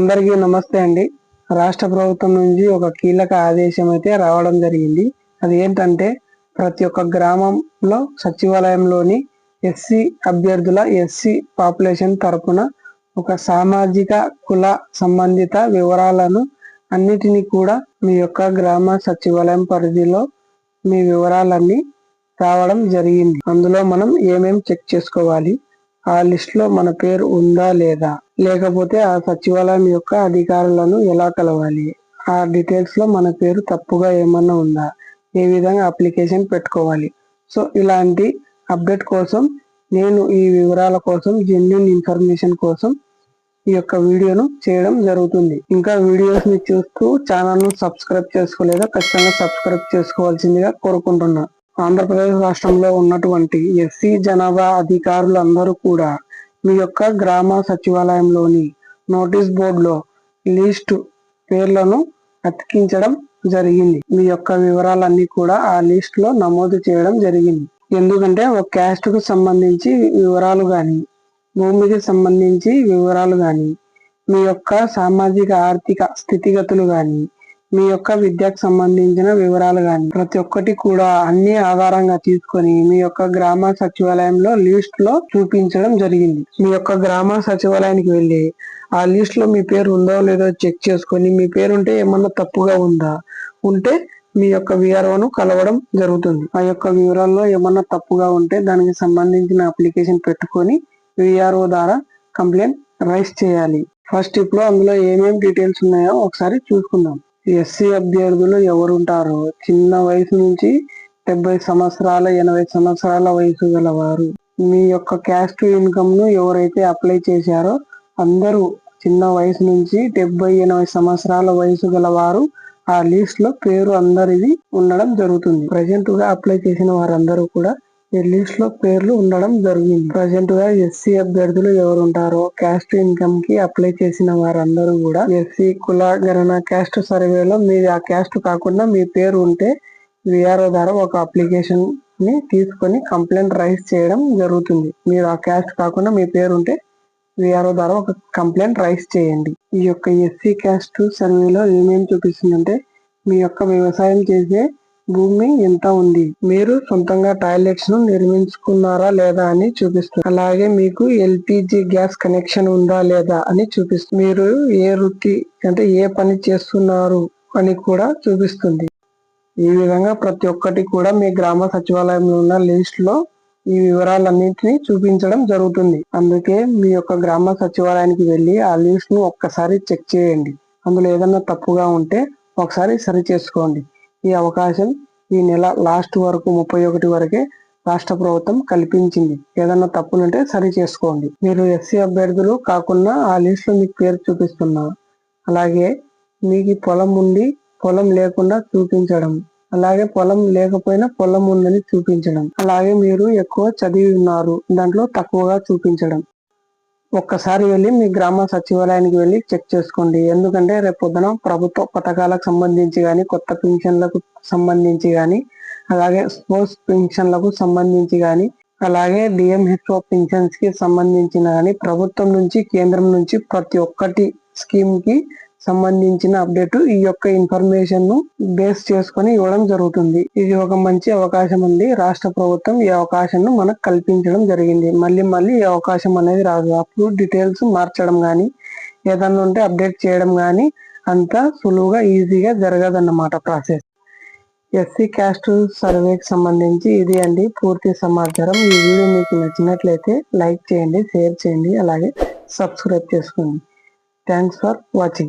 అందరికీ నమస్తే అండి. రాష్ట్ర ప్రభుత్వం నుంచి ఒక కీలక ఆదేశం అయితే రావడం జరిగింది. అది ఏంటంటే ప్రతి ఒక్క గ్రామంలో సచివాలయంలోని ఎస్సీ అభ్యర్థుల ఎస్సీ పాపులేషన్ తరపున ఒక సామాజిక కుల సంబంధిత వివరాలను అన్నిటినీ కూడా మీ యొక్క గ్రామ సచివాలయం పరిధిలో మీ వివరాలన్నీ రావడం జరిగింది. అందులో మనం ఏమేం చెక్ చేసుకోవాలి, ఆ లిస్ట్ లో మన పేరు ఉందా లేదా, లేకపోతే ఆ సచివాలయం యొక్క అధికారులను ఎలా కలవాలి, ఆ డీటెయిల్స్ లో మన పేరు తప్పుగా ఏమన్నా ఉందా, ఏ విధంగా అప్లికేషన్ పెట్టుకోవాలి. సో ఇలాంటి అప్డేట్ కోసం నేను ఈ వివరాల కోసం జెన్యూన్ ఇన్ఫర్మేషన్ కోసం ఈ యొక్క వీడియోను చేయడం జరుగుతుంది. ఇంకా వీడియోస్ ని చూస్తూ ఛానల్ ను సబ్స్క్రైబ్ చేసుకోలేదా ఖచ్చితంగా సబ్స్క్రైబ్ చేసుకోవాల్సిందిగా కోరుకుంటున్నా. ఆంధ్రప్రదేశ్ రాష్ట్రంలో ఉన్నటువంటి ఎస్సీ జనాభా అధికారులందరూ కూడా మీ యొక్క గ్రామ సచివాలయంలోని నోటీస్ బోర్డులో లిస్టు పేర్లను అతికించడం జరిగింది. మీ యొక్క వివరాలన్నీ కూడా ఆ లిస్ట్ లో నమోదు చేయడం జరిగింది. ఎందుకంటే ఒక క్యాస్ట్ కు సంబంధించి వివరాలు గాని, భూమికి సంబంధించి వివరాలు గాని, మీ యొక్క సామాజిక ఆర్థిక స్థితిగతులు గాని, మీ యొక్క విద్యకు సంబంధించిన వివరాలు గాని ప్రతి ఒక్కటి కూడా అన్ని ఆధారంగా తీసుకొని మీ యొక్క గ్రామ సచివాలయంలో లిస్ట్ లో చూపించడం జరిగింది. మీ యొక్క గ్రామ సచివాలయానికి వెళ్ళి ఆ లిస్ట్ లో మీ పేరు ఉందో లేదో చెక్ చేసుకొని మీ పేరు ఉంటే ఏమన్నా తప్పుగా ఉందా, ఉంటే మీ యొక్క విఆర్ఓను కలవడం జరుగుతుంది. ఆ యొక్క వివరాల్లో ఏమన్నా తప్పుగా ఉంటే దానికి సంబంధించిన అప్లికేషన్ పెట్టుకొని విఆర్ఓ ద్వారా కంప్లైంట్ రైజ్ చేయాలి. ఫస్ట్ ఇప్పుడు అందులో ఏమేమి డీటెయిల్స్ ఉన్నాయో ఒకసారి చూసుకుందాం. ఎస్సీ అభ్యర్థులు ఎవరుంటారో చిన్న వయసు నుంచి 70 సంవత్సరాల 80 సంవత్సరాల వయసు గలవారు, మీ యొక్క క్యాస్ట్ ఇన్కమ్ ను ఎవరైతే అప్లై చేశారో అందరూ చిన్న వయసు నుంచి 70-80 సంవత్సరాల వయసు గలవారు ఆ లిస్ట్ లో పేరు అందరిది ఉండడం జరుగుతుంది. ప్రజెంట్ గా అప్లై చేసిన వారందరూ కూడా ఈ లిస్ట్ లో పేర్లు ఉండడం జరిగింది. ప్రజెంట్ గా ఎస్సీ అభ్యర్థులు ఎవరు ఉంటారో క్యాస్ట్ ఇన్కమ్ కి అప్లై చేసిన వారందరూ కూడా ఎస్సీ కుల గణన క్యాస్ట్ సర్వేలో మీది ఆ క్యాస్ట్ కాకుండా మీ పేరు ఉంటే విఆర్ఓ ద్వారా ఒక అప్లికేషన్ ని తీసుకొని కంప్లైంట్ రైజ్ చేయడం జరుగుతుంది. మీరు ఆ క్యాస్ట్ కాకుండా మీ పేరు ఉంటే విఆర్ఓ ద్వారా ఒక కంప్లైంట్ రైజ్ చేయండి. ఈ యొక్క ఎస్సీ క్యాస్ట్ సర్వేలో ఏమేమి చూపిస్తుందంటే మీ యొక్క వ్యవసాయం చేసే భూమి ఎంత ఉంది, మీరు సొంతంగా టాయిలెట్స్ ను నిర్మించుకున్నారా లేదా అని చూపిస్తుంది. అలాగే మీకు ఎల్పిజి గ్యాస్ కనెక్షన్ ఉందా లేదా అని చూపిస్తుంది. మీరు ఏ వృత్తి అంటే ఏ పని చేస్తున్నారు అని కూడా చూపిస్తుంది. ఈ విధంగా ప్రతి ఒక్కటి కూడా మీ గ్రామ సచివాలయంలో ఉన్న లిస్ట్ లో ఈ వివరాలన్నింటినీ చూపించడం జరుగుతుంది. అందుకే మీ యొక్క గ్రామ సచివాలయానికి వెళ్ళి ఆ లిస్ట్ ను ఒక్కసారి చెక్ చేయండి. అందులో ఏదన్నా తప్పుగా ఉంటే ఒకసారి సరి చేసుకోండి. ఈ అవకాశం ఈ నెల లాస్ట్ వరకు 31 వరకే రాష్ట్ర ప్రభుత్వం కల్పించింది. ఏదన్నా తప్పులుంటే సరి చేసుకోండి. మీరు ఎస్సీ అభ్యర్థులు కాకుండా ఆ లిస్ట్ లో మీకు పేరు చూపిస్తున్నా, అలాగే మీకు పొలం ఉండి పొలం లేకుండా చూపించడం, అలాగే పొలం లేకపోయినా పొలం ఉందని చూపించడం, అలాగే మీరు ఎక్కువ చదివి ఉన్నారు దాంట్లో తక్కువగా చూపించడం. ఒక్కసారి వెళ్ళి మీ గ్రామ సచివాలయానికి వెళ్ళి చెక్ చేసుకోండి. ఎందుకంటే రేపు పొద్దున ప్రభుత్వ పథకాలకు సంబంధించి కానీ, కొత్త పెన్షన్లకు సంబంధించి కానీ, అలాగే స్పోర్ట్స్ పెన్షన్లకు సంబంధించి కానీ, అలాగే డిఎంహెచ్ఓ పెన్షన్స్ కి సంబంధించిన కానీ ప్రభుత్వం నుంచి కేంద్రం నుంచి ప్రతి ఒక్కటి స్కీమ్ కి సంబంధించిన అప్డేట్ ఈ యొక్క ఇన్ఫర్మేషన్ ను బేస్ చేసుకొని ఇవ్వడం జరుగుతుంది. ఇది ఒక మంచి అవకాశం ఉంది. రాష్ట్ర ప్రభుత్వం ఈ అవకాశం మనకు కల్పించడం జరిగింది. మళ్ళీ ఈ అవకాశం అనేది రాదు. అప్పుడు డీటెయిల్స్ మార్చడం గానీ ఏదన్నా ఉంటే అప్డేట్ చేయడం గానీ అంత సులువుగా ఈజీగా జరగదన్నమాట ప్రాసెస్. ఎస్సీ క్యాస్ట్ సర్వేకి సంబంధించి ఇది అండి పూర్తి సమాచారం. ఈ వీడియో మీకు నచ్చినట్లయితే లైక్ చేయండి, షేర్ చేయండి, అలాగే సబ్స్క్రైబ్ చేసుకోండి. Thanks for watching.